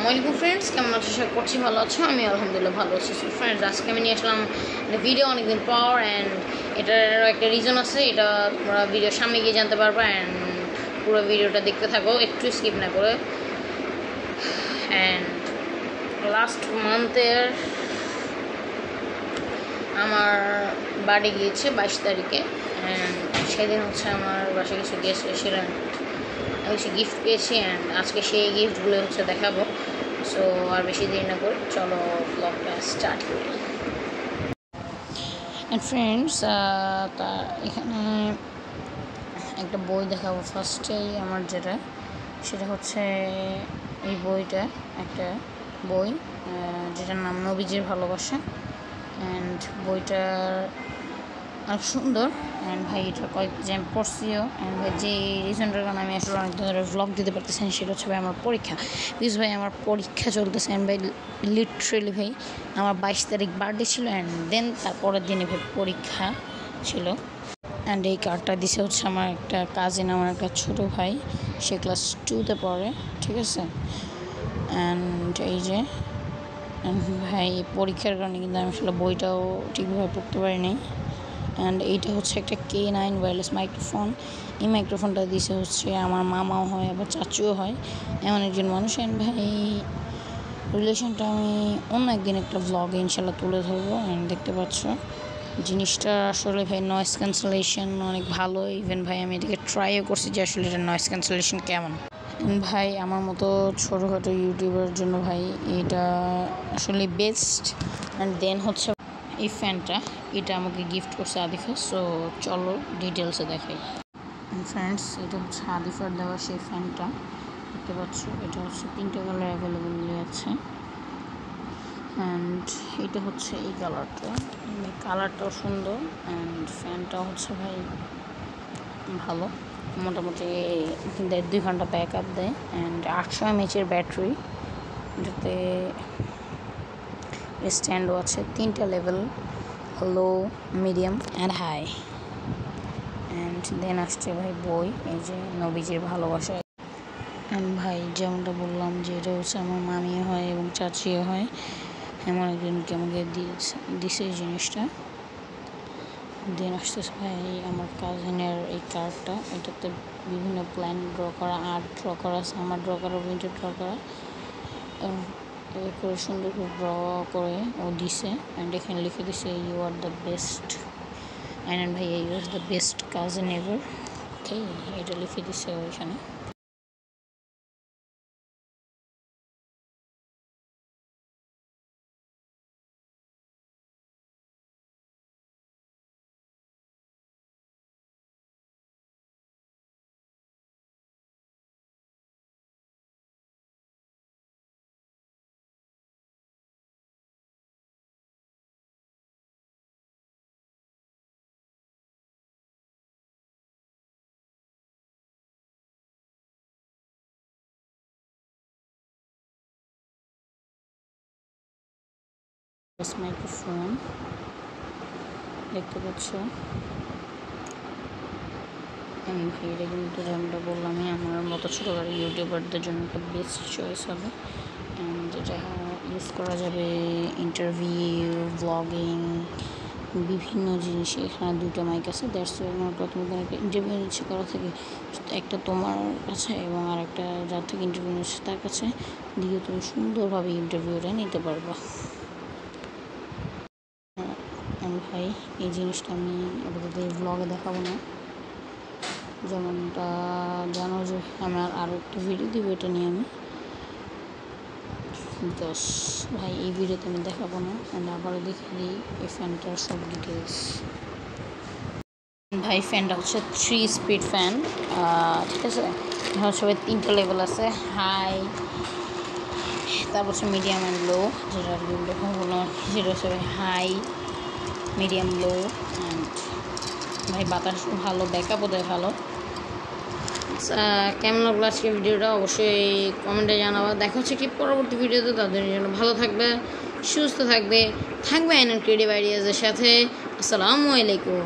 আসসালামু আলাইকুম ফ্রেন্ডস, কেমন আছো? আশা করছি ভালো আছো। আমি আলহামদুলিল্লাহ ভালো আছি। সো ফ্রেন্ডস, আজকে আমি নিয়ে আসলাম একটা ভিডিও অনেকদিন পর, অ্যান্ড এটার একটা রিজন আছে। এটা তোমরা ভিডিওর সামনে গিয়ে জানতে পারবা, অ্যান্ড পুরো ভিডিওটা দেখতে থাকো, একটু স্কিপ না করে। অ্যান্ড লাস্ট মান্থের আমার বার্থডে গিয়েছে 22 তারিখে, অ্যান্ড সেদিন হচ্ছে আমার বাসায় কিছু গেস্ট এসেছিলেন, আমি কিছু গিফট পেয়েছি, অ্যান্ড আজকে সেই গিফটগুলো হচ্ছে দেখাবো। সো আর বেশি দেরি না করে চলো ব্লগটা স্টার্ট করি। অ্যান্ড ফ্রেন্ডস, তা এখানে একটা বই দেখাবো ফার্স্টেই। আমার সেটা হচ্ছে এই বইটা, একটা বই যেটার নাম নবীজির ভালোবাসা। অ্যান্ড বইটার অনেক সুন্দর, অ্যান্ড ভাই এটা কয়েক আমি পড়ছিও। অ্যান্ড ভাই যে রিজনটার কারণে আমি আসলে অনেক ধরে ভ্লগ দিতে পারতেছি সেটা হচ্ছে ভাই আমার পরীক্ষা। প্লিজ ভাই, আমার পরীক্ষা চলতেছে, অ্যান্ড ভাই লিটারেলি ভাই আমার 22 তারিখ বার্থডে ছিল, অ্যান্ড দেন তারপরের দিনে ভাই পরীক্ষা ছিল। অ্যান্ড এই কার্ডটা দিছে হচ্ছে আমার একটা কাজিন, আমার একটা ছোটো ভাই, সে ক্লাস 2-তে পড়ে, ঠিক আছে। অ্যান্ড এই যে ভাই পরীক্ষার কারণে কিন্তু আমি আসলে বইটাও ঠিকভাবে পড়তে পারিনি। অ্যান্ড এইটা হচ্ছে একটা K9 ওয়্যারলেস মাইক্রোফোন। এই মাইক্রোফোনটা দিছে হচ্ছে আমার মামাও হয়, আবার চাচুও হয়, এমন একজন মানুষ। অ্যান্ড ভাই রিলেশনটা আমি অন্য একদিন একটা ভ্লগে ইনশাল্লাহ তুলে ধরবো। অ্যান্ড দেখতে পাচ্ছ জিনিসটা আসলে ভাই নয়েজ ক্যান্সেলেশন অনেক ভালো। ইভেন ভাই আমি এটাকে ট্রাইও করছি যে আসলে এটা নয়েজ ক্যান্সেলেশন কেমন। ভাই আমার মতো ছোটোখাটো ইউটিউবের জন্য ভাই এটা আসলে বেস্ট। অ্যান্ড দেন হচ্ছে এই ফ্যানটা, এটা আমাকে গিফট করছে আদিফা। সো চলো ডিটেলসে দেখাই। ফ্রেন্ডস, এটা হচ্ছে আদিফার দেওয়া সেই ফ্যানটা, দেখতে পাচ্ছ। এটা হচ্ছে 3টে কালার অ্যাভেলেবলি আছে। অ্যান্ড এটা হচ্ছে এই কালারটাও সুন্দর, অ্যান্ড ফ্যানটাও হচ্ছে ভাই ভালো, মোটামুটি 1.5-2 ঘন্টা ব্যাক আপ দেয়। অ্যান্ড 800 mAh ব্যাটারি, এটাতে স্ট্যান্ডও আছে, 3টা level, low, medium and high. And then আসছে ভাই বই, এই যে নবীজির ভালোবাসা। অ্যান্ড ভাই যেমনটা বললাম যে এটা হচ্ছে আমার মামিও হয় এবং চাচিও হয়, এমন একজনকে আমাকে দিছে এই জিনিসটা। দেন আসতেছে ভাই আমার কাজিনের এই কার্ডটা, এটাতে বিভিন্ন প্ল্যান ড্র করা, আর্ট ড্র করা, সামার ড্র করা, উইন্টার ড্র করা, করে সুন্দর করে ড্র করে ও দিছে। অ্যান্ড এখানে লিখে দিছে you are the best, and ভাই you are the best cousin ever. Okay, এটা লিখে দিছে ওইখানে। মাইক্রোফোন দেখতে পাচ্ছ। আমি ভাই এটা কিন্তু যেমনটা বললামই আমার মতো ছোটোখাটো ইউটিউবারদের জন্য একটা বেস্ট চয়েস হবে। অ্যান্ড যেটা ইউজ করা যাবে ইন্টারভিউ, ব্লগিং, বিভিন্ন জিনিসে। এখানে 2টা মাইক আছে, দ্যাটস মনে করো তুমি কোনো একটা ইন্টারভিউ নিচ্ছে করা থেকে, একটা তোমার কাছে এবং আর একটা যার থেকে ইন্টারভিউ নিচ্ছে তার কাছে দিয়ে তুমি সুন্দরভাবে ইন্টারভিউটা নিতে পারবা। ভাই এই জিনিসটা আমি আপাতত এই ব্লগে দেখাবো না, যেমনটা জানো যে আমার আরও একটা ভিডিও দিব এটা নিয়ে আমি, বিকজ ভাই এই ভিডিওতে আমি দেখাবো না। অ্যান্ড আবারও দেখে দিই এই ফ্যানটার সব ডিটেলস। ভাই ফ্যানটা হচ্ছে 3 স্পিড ফ্যান, ঠিক আছে। এখানে সবাই 3টা লেভেল আছে, হাই, তারপর হচ্ছে মিডিয়াম অ্যান্ড লো, যেটা বললাম সেটা হচ্ছে হাই, মিডিয়াম, লো। অ্যান্ড ভাই বাতাস ভালো, ব্যাকআপও দেয় ভালো। কেমন লাগলো আজকে ভিডিওটা অবশ্যই কমেন্টে জানাবা। দেখা হচ্ছে কি পরবর্তী ভিডিওতে, তাদের জন্য ভালো থাকবে, সুস্থ থাকবে, অ্যান্ড ক্রিয়েটিভ আইডিয়াসের সাথে। আসসালামু আলাইকুম।